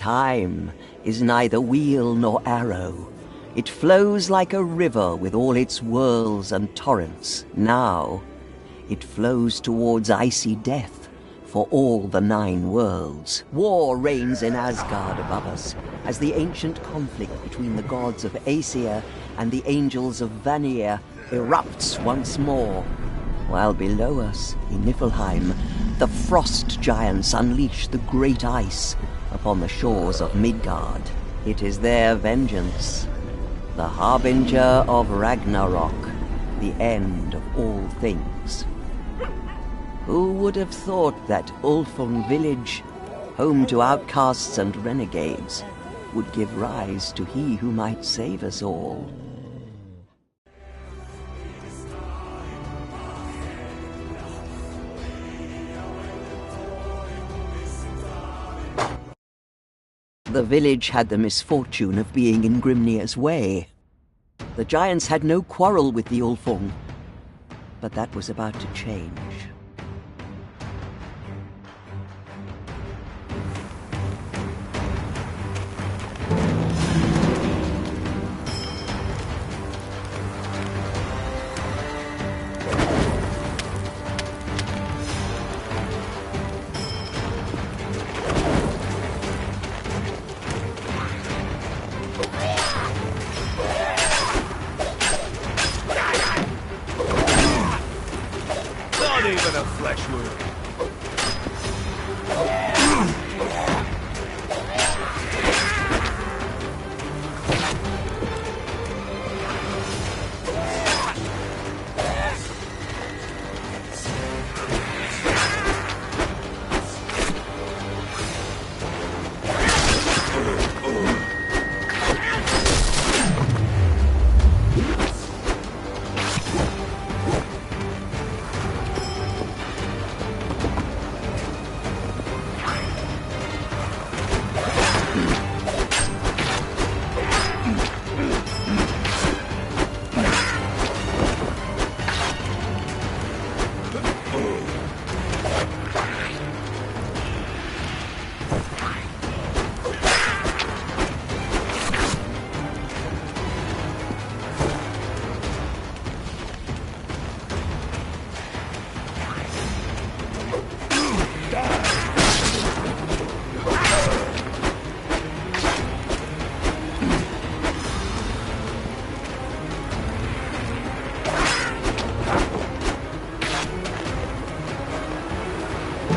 Time is neither wheel nor arrow. It flows like a river with all its whirls and torrents. Now, it flows towards icy death for all the 9 worlds. War reigns in Asgard above us, as the ancient conflict between the gods of Aesir and the angels of Vanir erupts once more. While below us, in Niflheim, the frost giants unleash the great ice upon the shores of Midgard. It is their vengeance, the harbinger of Ragnarok, the end of all things. Who would have thought that Ulfung village, home to outcasts and renegades, would give rise to he who might save us all? The village had the misfortune of being in Grimnir's way. The giants had no quarrel with the Ulfung, but that was about to change. Not even a flesh wound.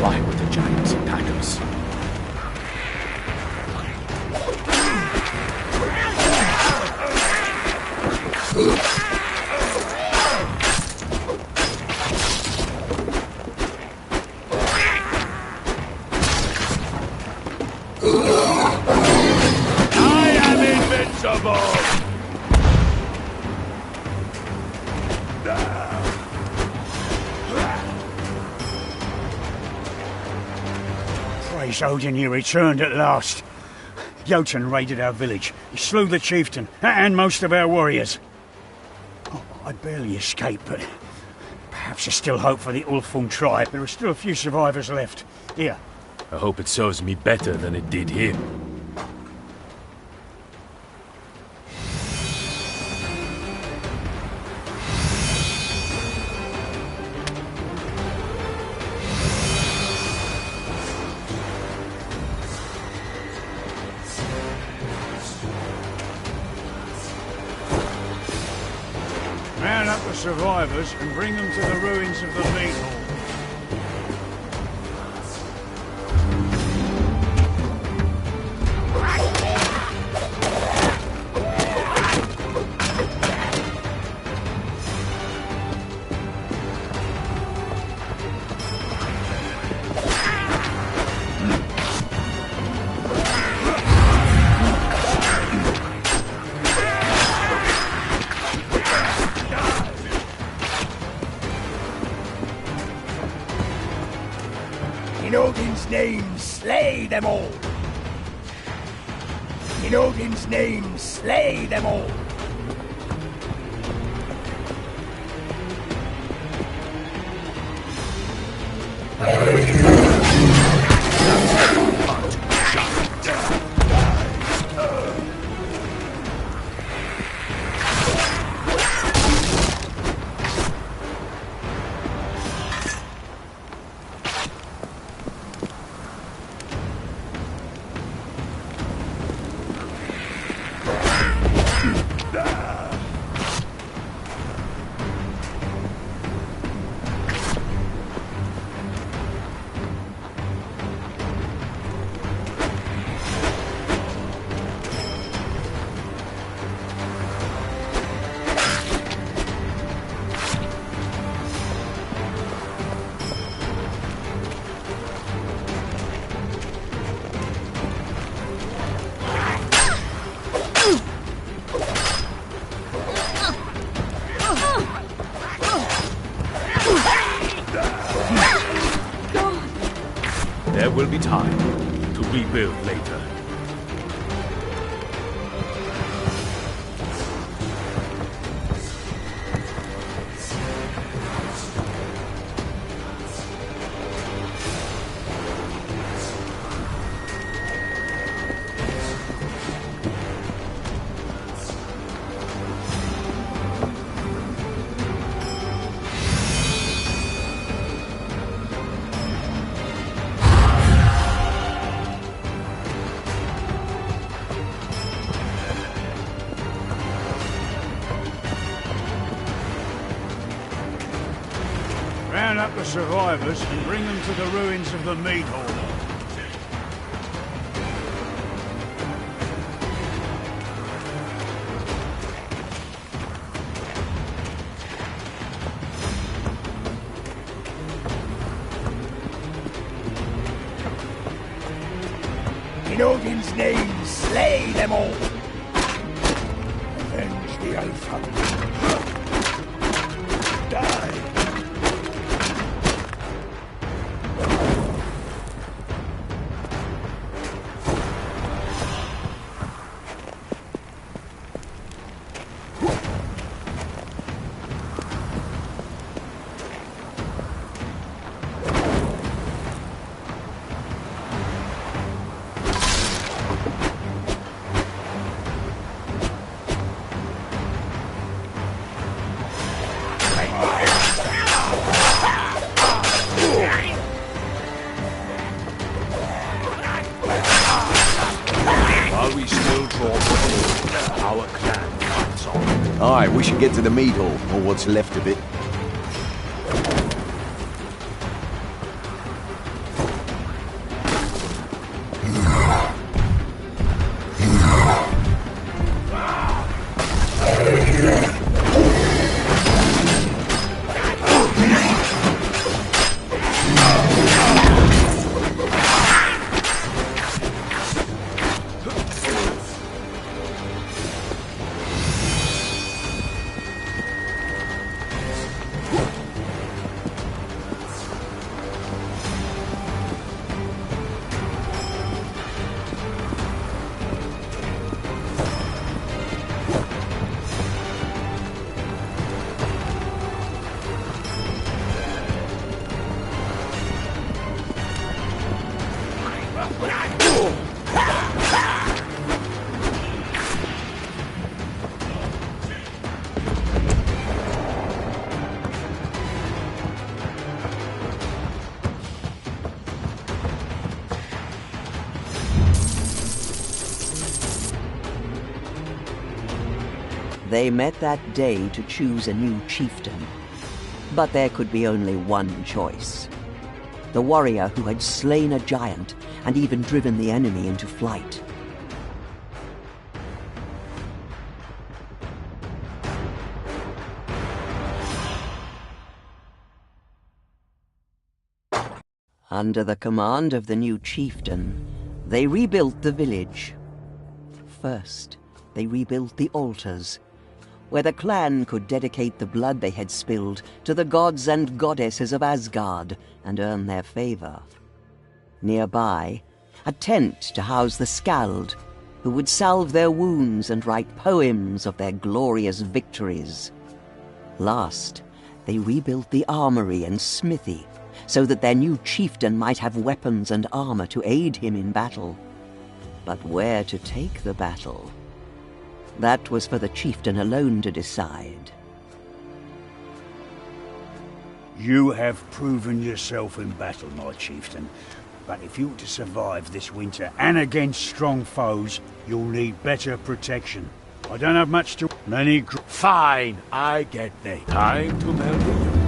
Why would the giants attack us? I am invincible! Praise Odin, you returned at last. Jotun raided our village. He slew the chieftain and most of our warriors. Oh, I barely escaped, but perhaps there's still hope for the Ulfung tribe. There are still a few survivors left. Here. I hope it serves me better than it did him. Round up the survivors and bring them to the ruins of the meat hall. In Odin's name, slay them all! In Odin's name, slay them all! will be time to rebuild later. Round up the survivors and bring them to the ruins of the mead hall. In Odin's name, slay them all! Avenge the Alpha. Die! While we still draw blood, our clan fights on. Aye, we should get to the mead hall, or what's left of it. They met that day to choose a new chieftain. But there could be only one choice. The warrior who had slain a giant and even driven the enemy into flight. Under the command of the new chieftain, they rebuilt the village. First, they rebuilt the altars, where the clan could dedicate the blood they had spilled to the gods and goddesses of Asgard and earn their favor. Nearby, a tent to house the Skald, who would salve their wounds and write poems of their glorious victories. Last, they rebuilt the armory and smithy, so that their new chieftain might have weapons and armor to aid him in battle. But where to take the battle? That was for the chieftain alone to decide. You have proven yourself in battle, my chieftain. But if you're to survive this winter and against strong foes, you'll need better protection. I don't have much to... Fine, I get thee. Time to melt the yoke.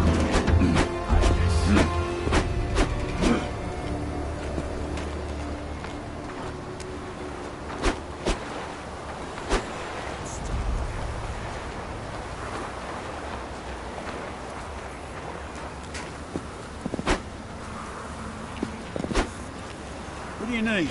What do you need?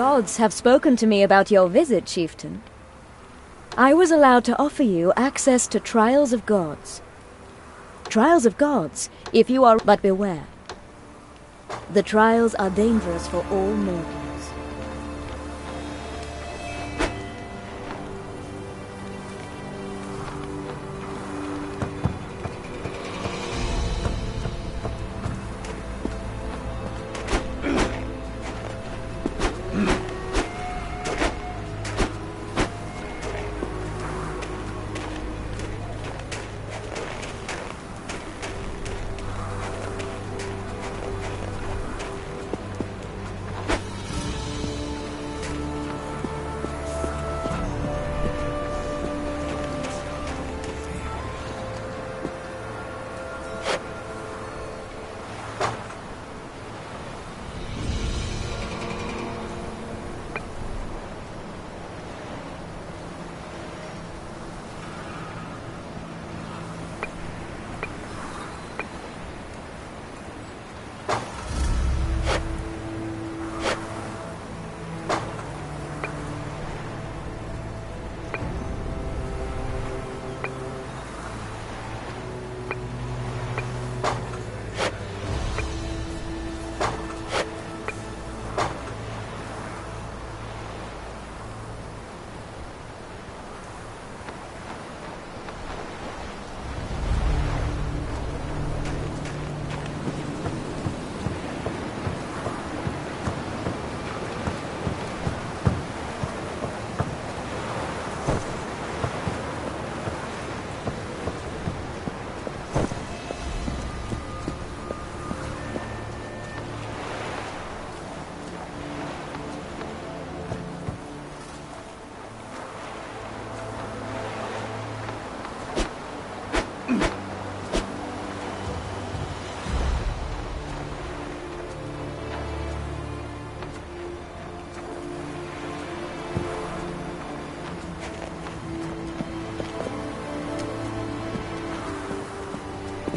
gods have spoken to me about your visit, chieftain. I was allowed to offer you access to trials of gods. Trials of gods, if you are... But beware. The trials are dangerous for all mortals.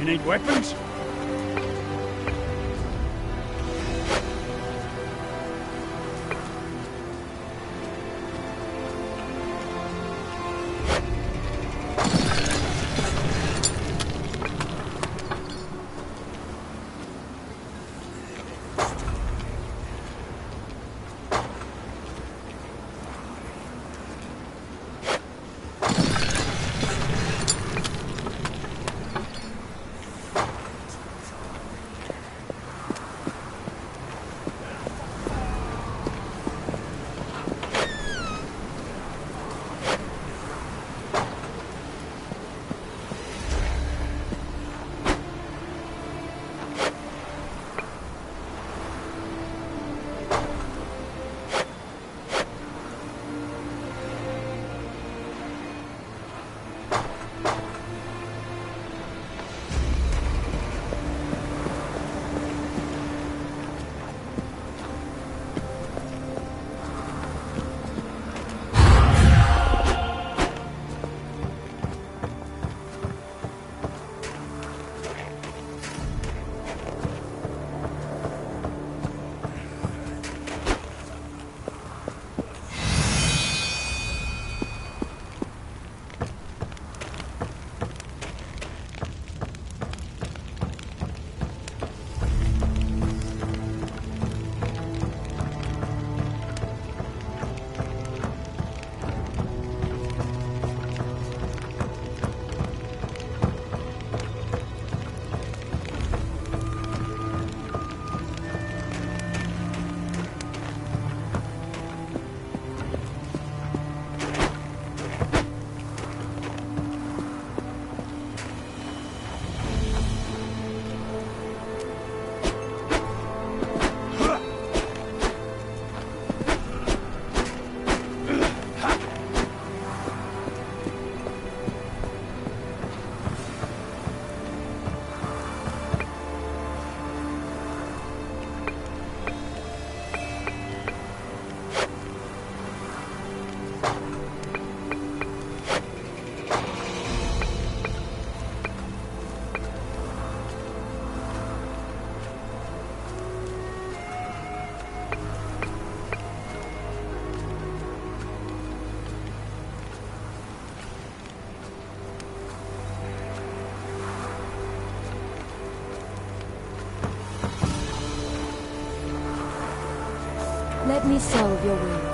You need weapons? Let me solve your will.